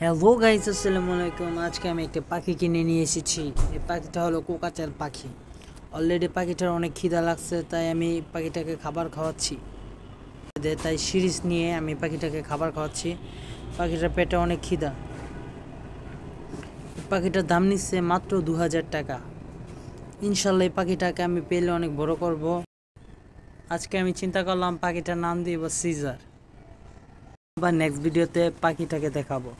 Hello guys, আসসালামু আলাইকুম। আজকে আমি একটা পাখি কিনে নিয়ে এসেছি। এই পাখিটা হলো কোকাচার পাখি। অলরেডি পাখিটার অনেক খিদা লাগছে, তাই আমি পাখিটাকে খাবার খাওয়াচ্ছি। তাই সিরিজ নিয়ে আমি পাখিটাকে খাবার খাওয়াচ্ছি। পাখিটার পেটে অনেক খিদা। পাখিটার দাম নিচ্ছে মাত্র 2000 টাকা। ইনশাল্লাহ এই পাখিটাকে আমি পেলে অনেক বড় করব। আজকে আমি চিন্তা করলাম পাখিটার নাম দিব সিজার। আবার নেক্সট ভিডিওতে পাখিটাকে দেখাবো।